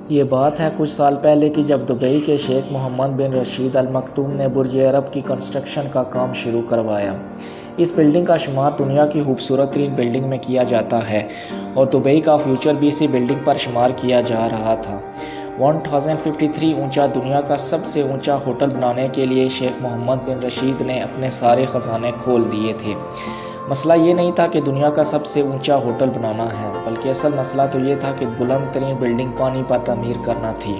یہ بات ہے کچھ سال پہلے کی، جب دبئی کے شیخ محمد بن رشید ال مکتوم نے برج عرب کی کنسٹرکشن کا کام شروع کروایا۔ اس بلڈنگ کا شمار دنیا کی خوبصورت ترین بلڈنگ میں کیا جاتا ہے اور دبئی کا فیوچر بھی اسی بلڈنگ پر شمار کیا جا رہا تھا۔ 1053 اونچا دنیا کا سب سے اونچا ہوٹل بنانے کے لیے شیخ محمد بن رشید نے اپنے سارے خزانے کھول دیے تھے۔ مسئلہ یہ نہیں تھا کہ دنیا کا سب سے اونچا ہوٹل بنانا ہے، بلکہ اصل مسئلہ تو یہ تھا کہ بلند ترین بلڈنگ پانی پر تعمیر کرنا تھی۔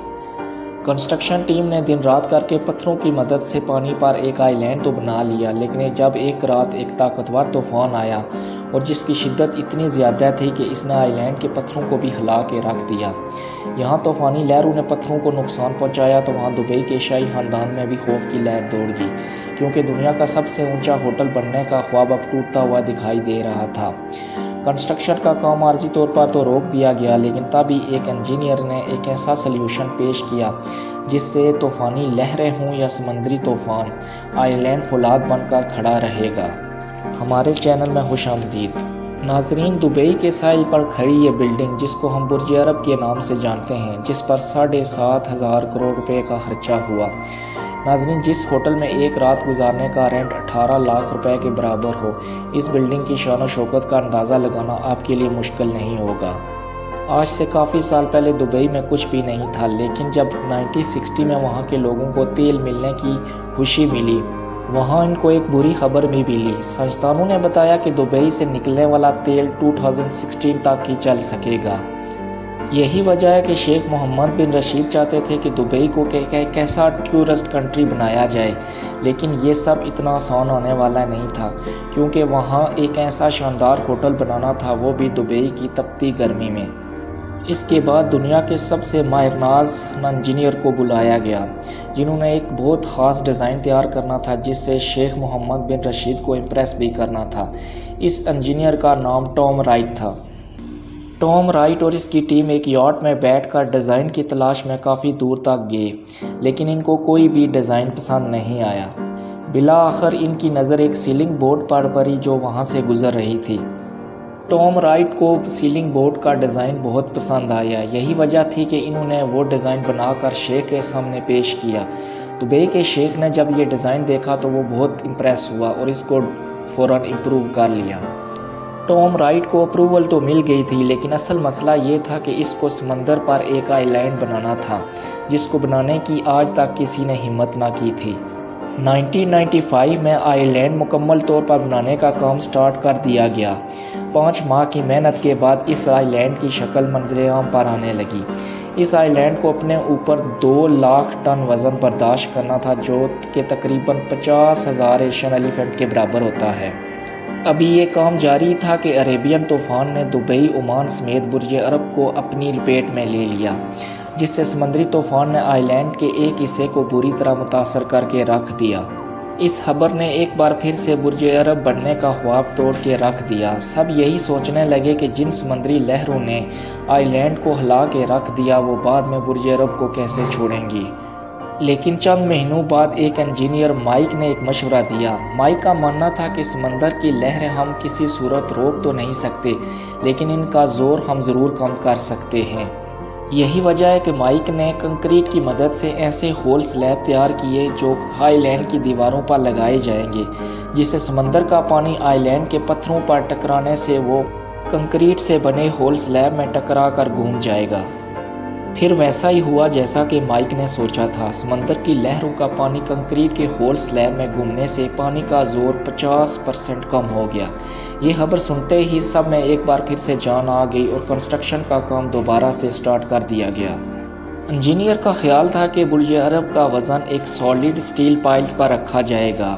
کنسٹرکشن ٹیم نے دن رات کر کے پتھروں کی مدد سے پانی پر ایک آئی لینڈ تو بنا لیا، لیکن جب ایک رات ایک طاقتور طوفان آیا اور جس کی شدت اتنی زیادہ تھی کہ اس نے آئی لینڈ کے پتھروں کو بھی ہلا کے رکھ دیا۔ یہاں طوفانی لہروں نے پتھروں کو نقصان پہنچایا تو وہاں دبئی کے شاہی خاندان میں بھی خوف کی لہر دوڑ گئی، کیونکہ دنیا کا سب سے اونچا ہوٹل بننے کا خواب اب ٹوٹتا ہوا دکھائی دے رہا تھا۔ کنسٹرکشن کا کام عارضی طور پر تو روک دیا گیا، لیکن تبھی ایک انجینئر نے ایک ایسا سلیوشن پیش کیا جس سے طوفانی لہریں ہوں یا سمندری طوفان، آئی لینڈ فولاد بن کر کھڑا رہے گا۔ ہمارے چینل میں خوش آمدید ناظرین۔ دبئی کے ساحل پر کھڑی یہ بلڈنگ، جس کو ہم برج عرب کے نام سے جانتے ہیں، جس پر 7,500 کروڑ روپے کا خرچہ ہوا۔ ناظرین، جس ہوٹل میں ایک رات گزارنے کا رینٹ 18 لاکھ روپے کے برابر ہو، اس بلڈنگ کی شان و شوکت کا اندازہ لگانا آپ کے لیے مشکل نہیں ہوگا۔ آج سے کافی سال پہلے دبئی میں کچھ بھی نہیں تھا، لیکن جب 1960 میں وہاں کے لوگوں کو تیل ملنے کی خوشی ملی، وہاں ان کو ایک بری خبر بھی ملی۔ سائنسدانوں نے بتایا کہ دبئی سے نکلنے والا تیل 2016 تک ہی چل سکے گا۔ یہی وجہ ہے کہ شیخ محمد بن رشید چاہتے تھے کہ دبئی کو ایک ایسا ٹورسٹ کنٹری بنایا جائے، لیکن یہ سب اتنا آسان ہونے والا نہیں تھا، کیونکہ وہاں ایک ایسا شاندار ہوٹل بنانا تھا، وہ بھی دبئی کی تپتی گرمی میں۔ اس کے بعد دنیا کے سب سے ماہر ناز انجینئر کو بلایا گیا، جنہوں نے ایک بہت خاص ڈیزائن تیار کرنا تھا جس سے شیخ محمد بن رشید کو امپریس بھی کرنا تھا۔ اس انجینئر کا نام ٹام رائٹ تھا۔ ٹام رائٹ اور اس کی ٹیم ایک یاٹ میں بیٹھ کر ڈیزائن کی تلاش میں کافی دور تک گئے، لیکن ان کو کوئی بھی ڈیزائن پسند نہیں آیا۔ بالآخر ان کی نظر ایک سیلنگ بورڈ پر پڑی جو وہاں سے گزر رہی تھی۔ ٹام رائٹ کو سیلنگ بورڈ کا ڈیزائن بہت پسند آیا، یہی وجہ تھی کہ انہوں نے وہ ڈیزائن بنا کر شیخ کے سامنے پیش کیا۔ دبئی کے شیخ نے جب یہ ڈیزائن دیکھا تو وہ بہت امپریس ہوا اور اس کو فوراً امپروو کر لیا۔ ٹام رائٹ کو اپروول تو مل گئی تھی، لیکن اصل مسئلہ یہ تھا کہ اس کو سمندر پر ایک آئی لینڈ بنانا تھا، جس کو بنانے کی آج تک کسی نے ہمت نہ کی تھی۔ 1995 میں آئی لینڈ مکمل طور پر بنانے کا کام سٹارٹ کر دیا گیا۔ 5 ماہ کی محنت کے بعد اس آئی لینڈ کی شکل منظر عام پر آنے لگی۔ اس آئی لینڈ کو اپنے اوپر 2 لاکھ ٹن وزن برداشت کرنا تھا، جو کہ تقریباً 50,000 ایشین ایلیفینٹ کے برابر ہوتا ہے۔ ابھی یہ کام جاری تھا کہ عربین طوفان نے دبئی، عمان سمیت برج عرب کو اپنی لپیٹ میں لے لیا، جس سے سمندری طوفان نے آئی لینڈ کے ایک حصے کو بری طرح متاثر کر کے رکھ دیا۔ اس خبر نے ایک بار پھر سے برج عرب بننے کا خواب توڑ کے رکھ دیا۔ سب یہی سوچنے لگے کہ جن سمندری لہروں نے آئی لینڈ کو ہلا کے رکھ دیا، وہ بعد میں برج عرب کو کیسے چھوڑیں گی۔ لیکن چند مہینوں بعد ایک انجینئر مائک نے ایک مشورہ دیا۔ مائک کا ماننا تھا کہ سمندر کی لہریں ہم کسی صورت روک تو نہیں سکتے، لیکن ان کا زور ہم ضرور کم کر سکتے ہیں۔ یہی وجہ ہے کہ مائک نے کنکریٹ کی مدد سے ایسے ہول سلیب تیار کیے جو آئی لینڈ کی دیواروں پر لگائے جائیں گے، جس سے سمندر کا پانی آئی لینڈ کے پتھروں پر ٹکرانے سے وہ کنکریٹ سے بنے ہول سلیب میں ٹکرا کر گھوم جائے گا۔ پھر ویسا ہی ہوا جیسا کہ مائک نے سوچا تھا۔ سمندر کی لہروں کا پانی کنکریٹ کے ہول سلیب میں گھومنے سے پانی کا زور 50% کم ہو گیا۔ یہ خبر سنتے ہی سب میں ایک بار پھر سے جان آ گئی اور کنسٹرکشن کا کام دوبارہ سے سٹارٹ کر دیا گیا۔ انجینئر کا خیال تھا کہ برج عرب کا وزن ایک سالڈ سٹیل پائلز پر رکھا جائے گا،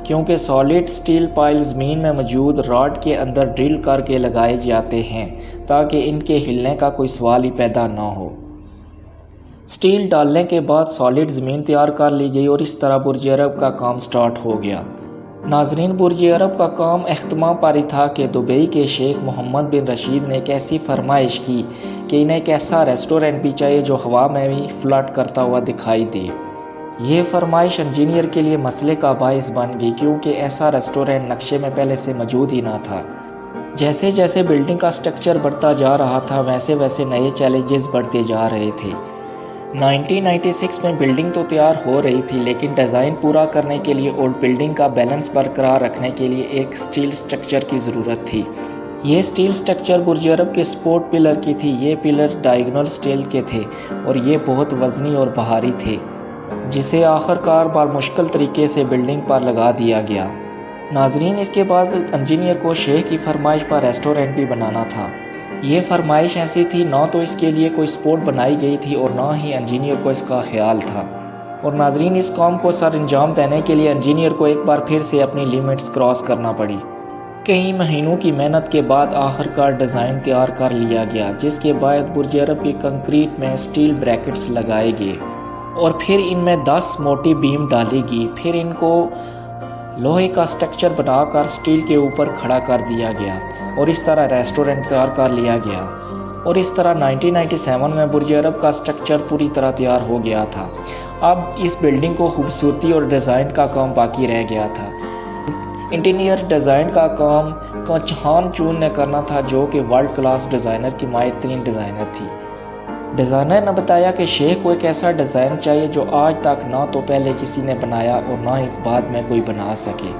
کیونکہ سالڈ سٹیل پائل زمین میں موجود راڈ کے اندر ڈرل کر کے لگائے جاتے ہیں تاکہ ان کے ہلنے کا کوئی سوال ہی پیدا نہ ہو۔ سٹیل ڈالنے کے بعد سالڈ زمین تیار کر لی گئی اور اس طرح برج عرب کا کام سٹارٹ ہو گیا۔ ناظرین، برج عرب کا کام اختتام پر ہی تھا کہ دبئی کے شیخ محمد بن رشید نے ایک ایسی فرمائش کی کہ انہیں ایک ایسا ریسٹورنٹ بھی چاہیے جو ہوا میں بھی فلٹ کرتا ہوا دکھائی دے۔ یہ فرمائش انجینئر کے لیے مسئلے کا باعث بن گئی، کیونکہ ایسا ریسٹورنٹ نقشے میں پہلے سے موجود ہی نہ تھا۔ جیسے جیسے بلڈنگ کا سٹرکچر بڑھتا جا رہا تھا، ویسے ویسے نئے چیلنجز بڑھتے جا رہے تھے۔ 1996 میں بلڈنگ تو تیار ہو رہی تھی، لیکن ڈیزائن پورا کرنے کے لیے اور بلڈنگ کا بیلنس برقرار رکھنے کے لیے ایک سٹیل سٹرکچر کی ضرورت تھی۔ یہ سٹیل سٹرکچر برج عرب کے سپورٹ پلر کی تھی۔ یہ پلر ڈائیگنل سٹیل کے تھے اور یہ بہت وزنی اور بھاری تھے، جسے آخر کار بار مشکل طریقے سے بلڈنگ پر لگا دیا گیا۔ ناظرین، اس کے بعد انجینئر کو شیخ کی فرمائش پر ریسٹورنٹ بھی بنانا تھا۔ یہ فرمائش ایسی تھی، نہ تو اس کے لیے کوئی سپورٹ بنائی گئی تھی اور نہ ہی انجینئر کو اس کا خیال تھا۔ اور ناظرین، اس کام کو سر انجام دینے کے لیے انجینئر کو ایک بار پھر سے اپنی لیمٹس کراس کرنا پڑی۔ کئی مہینوں کی محنت کے بعد آخر کار ڈیزائن تیار کر لیا گیا، جس کے بعد برج عرب کی کنکریٹ میں سٹیل بریکٹس لگائے گئے اور پھر ان میں 10 موٹی بیم ڈالی گئی۔ پھر ان کو لوہے کا سٹرکچر بنا کر سٹیل کے اوپر کھڑا کر دیا گیا اور اس طرح ریسٹورنٹ تیار کر لیا گیا۔ اور اس طرح 1997 میں برج عرب کا سٹرکچر پوری طرح تیار ہو گیا تھا۔ اب اس بلڈنگ کو خوبصورتی اور ڈیزائن کا کام باقی رہ گیا تھا۔ انٹیریئر ڈیزائن کا کام چہان چون نے کرنا تھا، جو کہ ورلڈ کلاس ڈیزائنر کی ماہر ترین ڈیزائنر تھی۔ ڈیزائنر نے بتایا کہ شیخ کو ایک ایسا ڈیزائن چاہیے جو آج تک نہ تو پہلے کسی نے بنایا اور نہ ہی بعد میں کوئی بنا سکے۔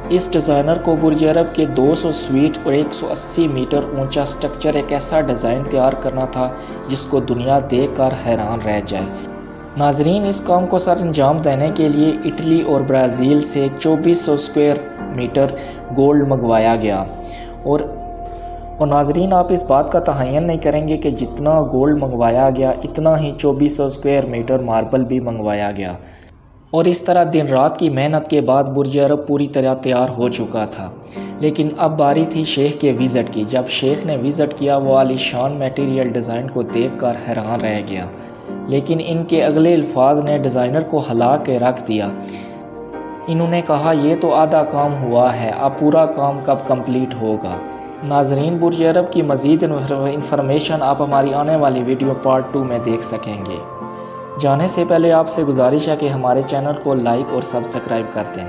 اس ڈیزائنر کو برج عرب کے 200 سویٹ اور 180 میٹر اونچا سٹرکچر ایک ایسا ڈیزائن تیار کرنا تھا جس کو دنیا دیکھ کر حیران رہ جائے۔ ناظرین، اس کام کو سر انجام دینے کے لیے اٹلی اور برازیل سے 2400 اسکوائر میٹر گولڈ منگوایا گیا۔ اور ناظرین، آپ اس بات کا تعین نہیں کریں گے کہ جتنا گولڈ منگوایا گیا اتنا ہی 2400 اسکوائر میٹر ماربل بھی منگوایا گیا۔ اور اس طرح دن رات کی محنت کے بعد برج عرب پوری طرح تیار ہو چکا تھا۔ لیکن اب باری تھی شیخ کے وزٹ کی۔ جب شیخ نے وزٹ کیا، وہ عالی شان میٹیریل ڈیزائن کو دیکھ کر حیران رہ گیا، لیکن ان کے اگلے الفاظ نے ڈیزائنر کو ہلا کے رکھ دیا۔ انہوں نے کہا، یہ تو آدھا کام ہوا ہے، اب پورا کام کب کمپلیٹ ہوگا؟ ناظرین، برج عرب کی مزید انفارمیشن آپ ہماری آنے والی ویڈیو پارٹ 2 میں دیکھ سکیں گے۔ جانے سے پہلے آپ سے گزارش ہے کہ ہمارے چینل کو لائک اور سبسکرائب کر دیں۔